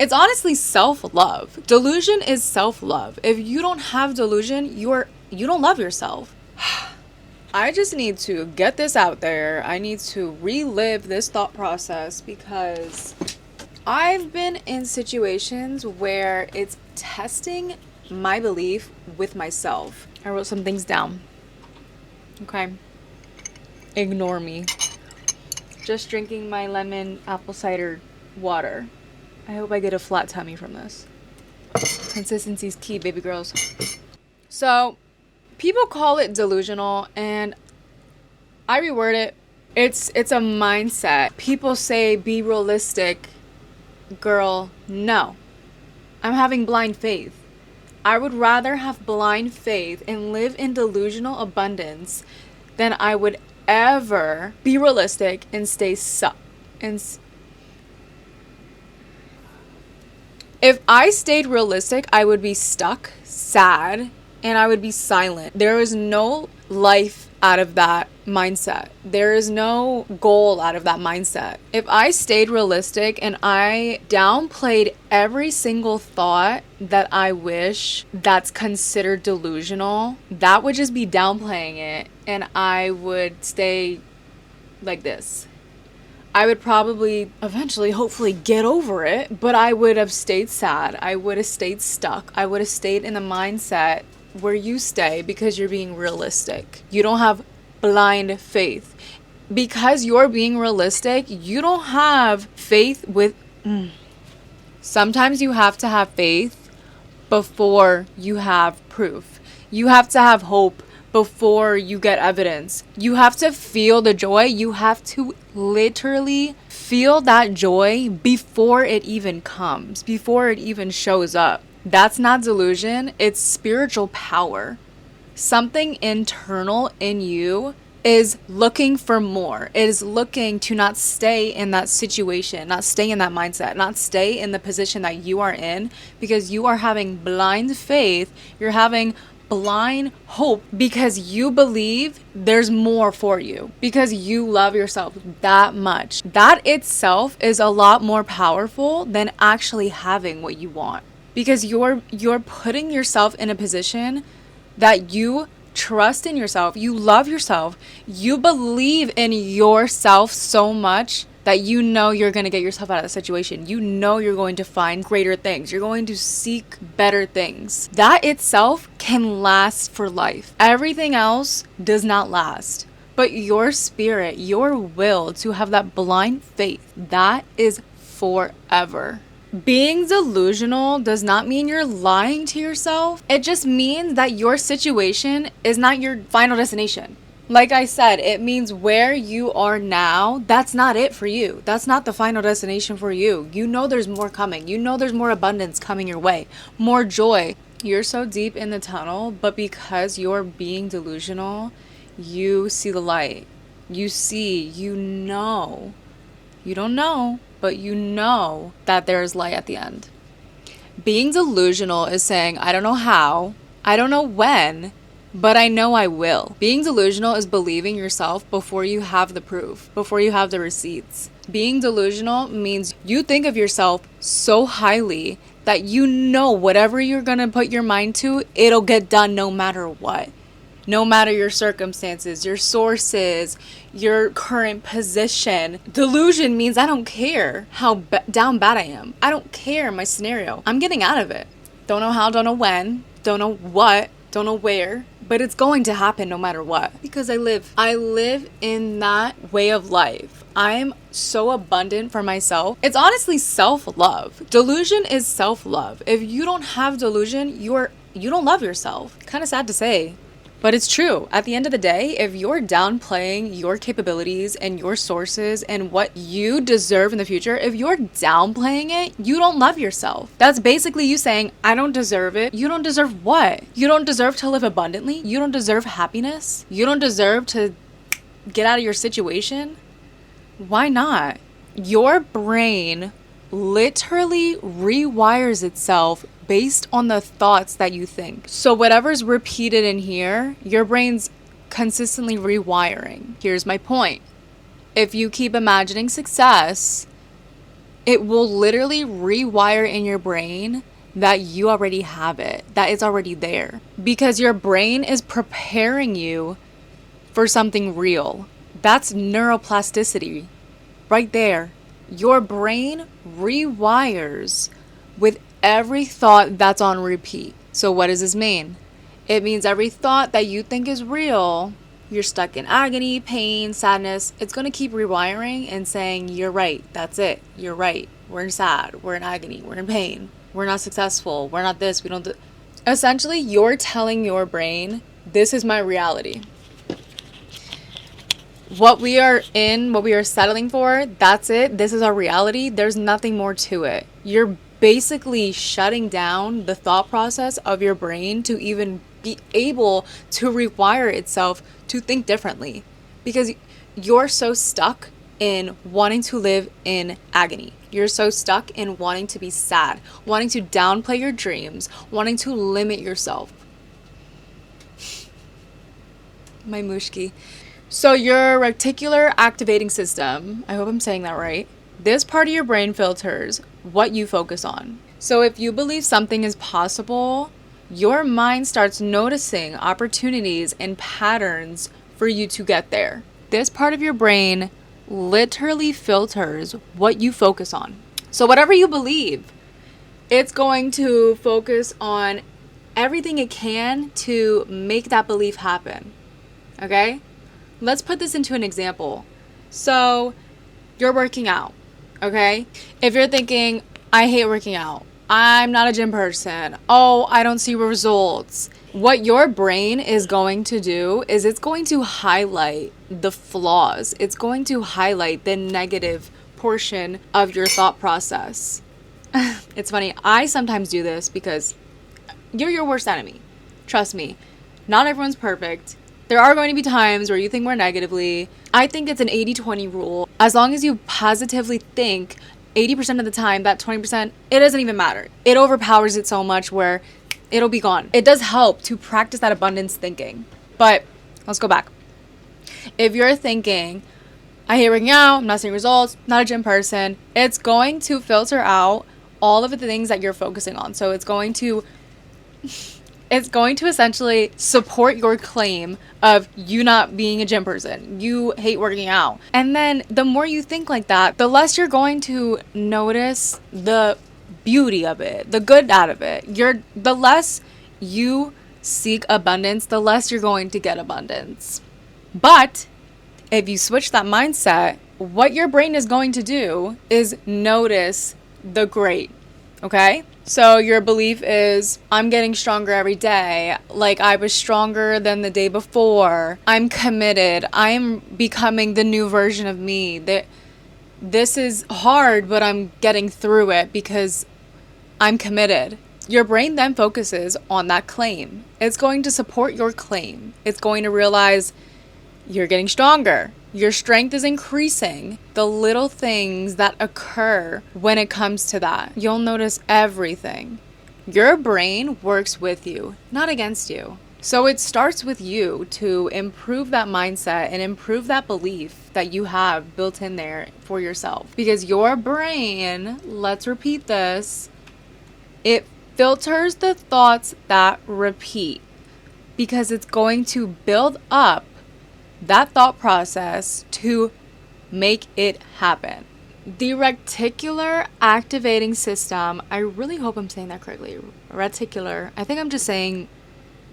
It's honestly self-love. Delusion is self-love. If you don't have delusion, you don't love yourself. I just need to get this out there. I need to relive this thought process because I've been in situations where it's testing my belief with myself. I wrote some things down. Okay. Ignore me. Just drinking my lemon apple cider water. I hope I get a flat tummy from this. Consistency's key, baby girls. So, people call it delusional, and I reword it. It's a mindset. People say be realistic. Girl, no. I'm having blind faith. I would rather have blind faith and live in delusional abundance than I would ever be realistic and stay stuck. If I stayed realistic, I would be stuck, sad, and I would be silent. There is no life out of that mindset. There is no goal out of that mindset. If I stayed realistic and I downplayed every single thought that I wish that's considered delusional, that would just be downplaying it, and I would stay like this. I would probably eventually, hopefully, get over it, but I would have stayed sad. I would have stayed stuck. I would have stayed in the mindset where you stay because you're being realistic. You don't have blind faith. Because you're being realistic, you don't have faith with... Sometimes you have to have faith before you have proof. You have to have hope before you get evidence. You have to feel the joy. You have to literally feel that joy before it even comes, before it even shows up. That's not delusion. It's spiritual power. Something internal in you is looking for more. It is looking to not stay in that situation, not stay in that mindset, not stay in the position that you are in because you are having blind faith. You're having blind hope because you believe there's more for you, because you love yourself that much. That itself is a lot more powerful than actually having what you want, because you're putting yourself in a position that you trust in yourself, you love yourself, you believe in yourself so much that you know you're going to get yourself out of the situation. You know you're going to find greater things. You're going to seek better things. That itself can last for life. Everything else does not last. But your spirit, your will to have that blind faith, that is forever. Being delusional does not mean you're lying to yourself. It just means that your situation is not your final destination. Like I said, it means where you are now, that's not it for you. That's not the final destination for you. You know there's more coming. You know there's more abundance coming your way, more joy. You're so deep in the tunnel, but because you're being delusional, you see the light. You see, you know. You don't know, but you know that there's light at the end. Being delusional is saying, I don't know how, I don't know when, but I know I will. Being delusional is believing yourself before you have the proof, before you have the receipts. Being delusional means you think of yourself so highly that you know whatever you're going to put your mind to, it'll get done no matter what. No matter your circumstances, your sources, your current position. Delusion means I don't care how down bad I am. I don't care my scenario. I'm getting out of it. Don't know how, don't know when, don't know what, don't know where, but it's going to happen no matter what, because I live in that way of life. I'm so abundant for myself. It's honestly self-love. Delusion is self-love. If you don't have delusion, you don't love yourself. Kind of sad to say, but it's true. At the end of the day, if you're downplaying your capabilities and your sources and what you deserve in the future, if you're downplaying it, you don't love yourself. That's basically you saying, I don't deserve it. You don't deserve what? You don't deserve to live abundantly? You don't deserve happiness? You don't deserve to get out of your situation? Why not? Your brain literally rewires itself based on the thoughts that you think. So whatever's repeated in here, your brain's consistently rewiring. Here's my point. If you keep imagining success, it will literally rewire in your brain that you already have it, that it's already there. Because your brain is preparing you for something real. That's neuroplasticity right there. Your brain rewires with every thought that's on repeat. So what does this mean? It means every thought that you think is real, you're stuck in agony, pain, sadness, it's going to keep rewiring and saying, you're right, that's it, you're right, we're sad, we're in agony, we're in pain, we're not successful, we're not this, we don't do. Essentially, you're telling your brain, this is my reality. What we are in, what we are settling for, that's it, this is our reality, there's nothing more to it. You're basically shutting down the thought process of your brain to even be able to rewire itself to think differently, because you're so stuck in wanting to live in agony. You're so stuck in wanting to be sad, wanting to downplay your dreams, wanting to limit yourself. My mushki. So your reticular activating system, I hope I'm saying that right, this part of your brain filters what you focus on. So if you believe something is possible, your mind starts noticing opportunities and patterns for you to get there. This part of your brain literally filters what you focus on. So whatever you believe, it's going to focus on everything it can to make that belief happen. Okay? Let's put this into an example. So you're working out, okay? If you're thinking, I hate working out, I'm not a gym person, oh, I don't see results. What your brain is going to do is it's going to highlight the flaws. It's going to highlight the negative portion of your thought process. It's funny. I sometimes do this because you're your worst enemy. Trust me. Not everyone's perfect. There are going to be times where you think more negatively. I think it's an 80-20 rule. As long as you positively think 80% of the time, that 20%, it doesn't even matter. It overpowers it so much where it'll be gone. It does help to practice that abundance thinking. But let's go back. If you're thinking, I hate working out, I'm not seeing results, not a gym person, it's going to filter out all of the things that you're focusing on. So it's going to essentially support your claim of you not being a gym person. You hate working out. And then the more you think like that, the less you're going to notice the beauty of it, the good out of it. The less you seek abundance, the less you're going to get abundance. But if you switch that mindset, what your brain is going to do is notice the great, okay? So your belief is, I'm getting stronger every day. Like I was stronger than the day before. I'm committed. I'm becoming the new version of me. This is hard, but I'm getting through it because I'm committed. Your brain then focuses on that claim. It's going to support your claim. It's going to realize you're getting stronger. Your strength is increasing. The little things that occur when it comes to that, you'll notice everything. Your brain works with you, not against you. So it starts with you to improve that mindset and improve that belief that you have built in there for yourself. Because your brain, let's repeat this, it filters the thoughts that repeat because it's going to build up that thought process to make it happen. The reticular activating system, I really hope I'm saying that correctly. Reticular, I think I'm just saying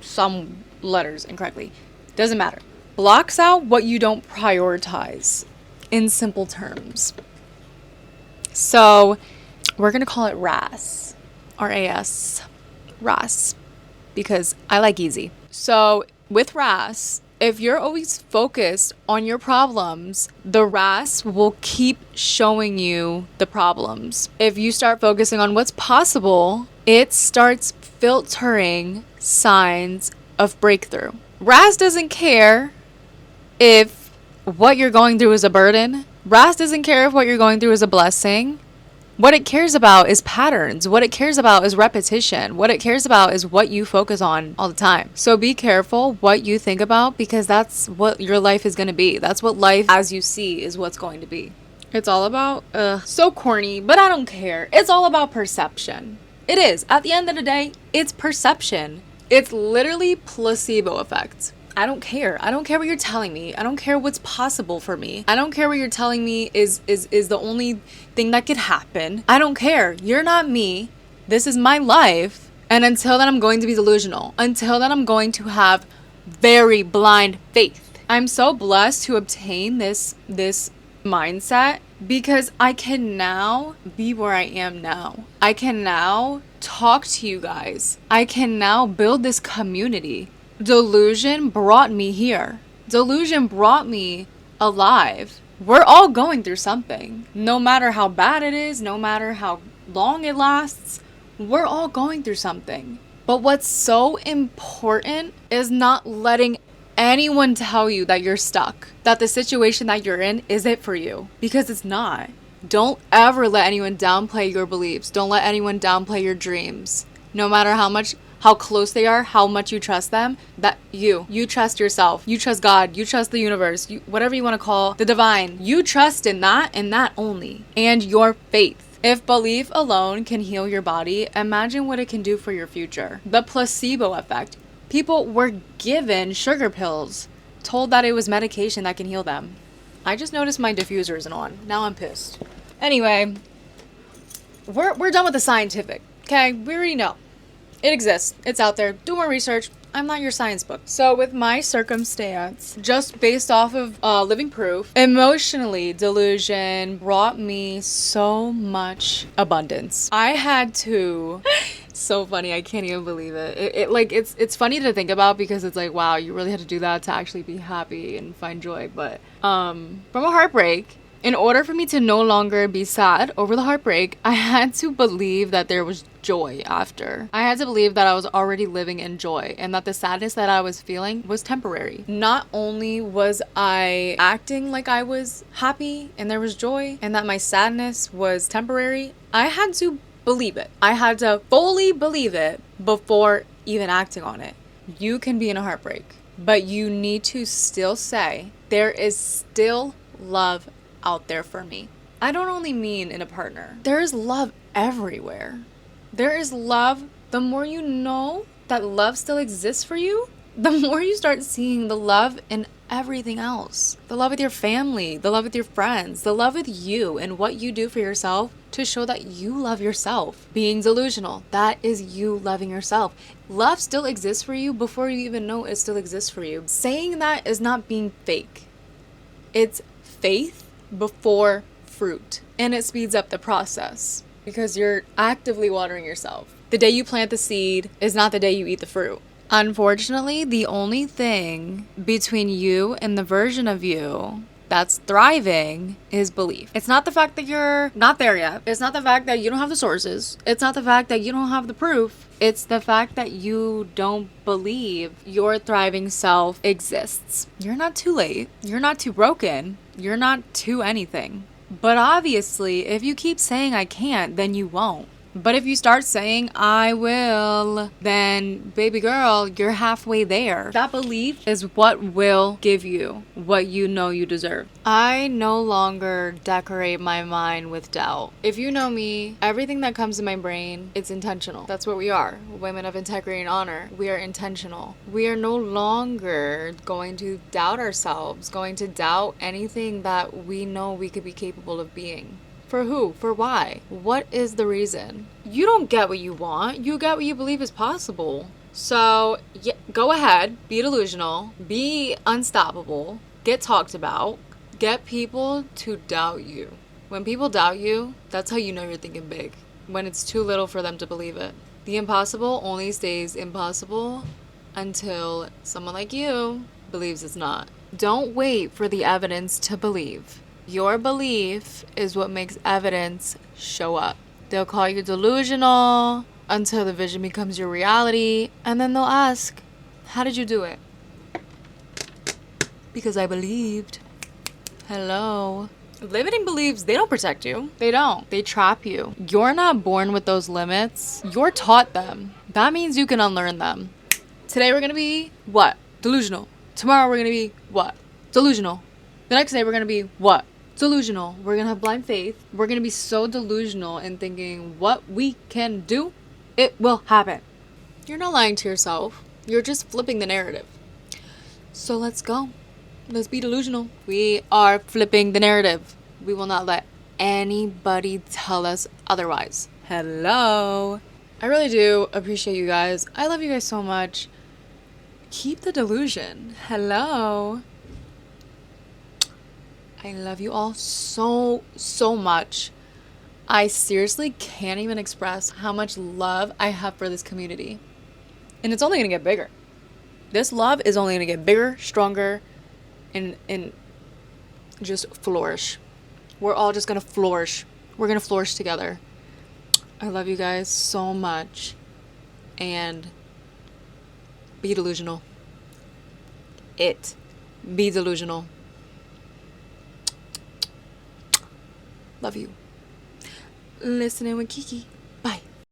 some letters incorrectly. Doesn't matter. Blocks out what you don't prioritize in simple terms. So we're going to call it RAS. R-A-S. RAS. Because I like easy. So with RAS, if you're always focused on your problems, the RAS will keep showing you the problems. If you start focusing on what's possible, it starts filtering signs of breakthrough. RAS doesn't care if what you're going through is a burden. RAS doesn't care if what you're going through is a blessing. What it cares about is patterns. What it cares about is repetition. What it cares about is what you focus on all the time. So be careful what you think about because that's what your life is going to be. That's what life as you see is what's going to be. It's all about, so corny, but I don't care. It's all about perception. It is. At the end of the day, it's perception. It's literally placebo effect. I don't care. I don't care what you're telling me. I don't care what's possible for me. I don't care what you're telling me is the only thing that could happen. I don't care. You're not me. This is my life. And until then, I'm going to be delusional. Until then, I'm going to have very blind faith. I'm so blessed to obtain this mindset because I can now be where I am now. I can now talk to you guys. I can now build this community. Delusion brought me here. Delusion brought me alive. We're all going through something. No matter how bad it is, no matter how long it lasts, we're all going through something. But what's so important is not letting anyone tell you that you're stuck, that the situation that you're in isn't for you, because it's not. Don't ever let anyone downplay your beliefs. Don't let anyone downplay your dreams. No matter how close they are, how much you trust them, that you trust yourself, you trust God, you trust the universe, whatever you want to call the divine. You trust in that and that only, and your faith. If belief alone can heal your body, imagine what it can do for your future. The placebo effect. People were given sugar pills, told that it was medication that can heal them. I just noticed my diffuser isn't on. Now I'm pissed. Anyway, we're done with the scientific, okay? We already know. It exists. It's out there. Do more research. I'm not your science book. So with my circumstance, just based off of living proof, emotionally, delusion brought me so much abundance. I had to... So funny. I can't even believe it. It's funny to think about because it's like, wow, you really had to do that to actually be happy and find joy. But from a heartbreak, in order for me to no longer be sad over the heartbreak, I had to believe that there was joy after. I had to believe that I was already living in joy and that the sadness that I was feeling was temporary. Not only was I acting like I was happy and there was joy and that my sadness was temporary, I had to believe it. I had to fully believe it before even acting on it. You can be in a heartbreak, but you need to still say, there is still love out there for me. I don't only mean in a partner. There is love everywhere. There is love. The more you know that love still exists for you, the more you start seeing the love in everything else. The love with your family, the love with your friends, the love with you and what you do for yourself to show that you love yourself. Being delusional, that is you loving yourself. Love still exists for you before you even know it still exists for you. Saying that is not being fake. It's faith before fruit, and it speeds up the process because you're actively watering yourself. The day you plant the seed is not the day you eat the fruit. Unfortunately, the only thing between you and the version of you that's thriving is belief. It's not the fact that you're not there yet. It's not the fact that you don't have the sources. It's not the fact that you don't have the proof. It's the fact that you don't believe your thriving self exists. You're not too late. You're not too broken. You're not too anything. But obviously, if you keep saying I can't, then you won't. But if you start saying, I will, then baby girl, you're halfway there. That belief is what will give you what you know you deserve. I no longer decorate my mind with doubt. If you know me, everything that comes to my brain, it's intentional. That's what we are. Women of integrity and honor. We are intentional. We are no longer going to doubt ourselves, going to doubt anything that we know we could be capable of being. For who? For why? What is the reason? You don't get what you want. You get what you believe is possible. So yeah, go ahead, be delusional, be unstoppable, get talked about, get people to doubt you. When people doubt you, that's how you know you're thinking big. When it's too little for them to believe it. The impossible only stays impossible until someone like you believes it's not. Don't wait for the evidence to believe. Your belief is what makes evidence show up. They'll call you delusional until the vision becomes your reality, and then they'll ask, how did you do it? Because I believed. Hello. Limiting beliefs, they don't protect you. They don't. They trap you. You're not born with those limits. You're taught them. That means you can unlearn them. Today we're gonna be what? Delusional. Tomorrow we're gonna be what? Delusional. The next day we're gonna be what? delusional. We're gonna have blind faith. We're gonna be so delusional in thinking what we can do, it will happen. You're not lying to yourself. You're just flipping the narrative. So let's go. Let's be delusional. We are flipping the narrative. We will not let anybody tell us otherwise. Hello. I really do appreciate you guys. I love you guys so much. Keep the delusion. Hello. I love you all so much. I seriously can't even express how much love I have for this community. And it's only going to get bigger. This love is only going to get bigger, stronger, and just flourish. We're all just going to flourish. We're going to flourish together. I love you guys so much. And be delusional. Be delusional. Love you. Listening with Kiki.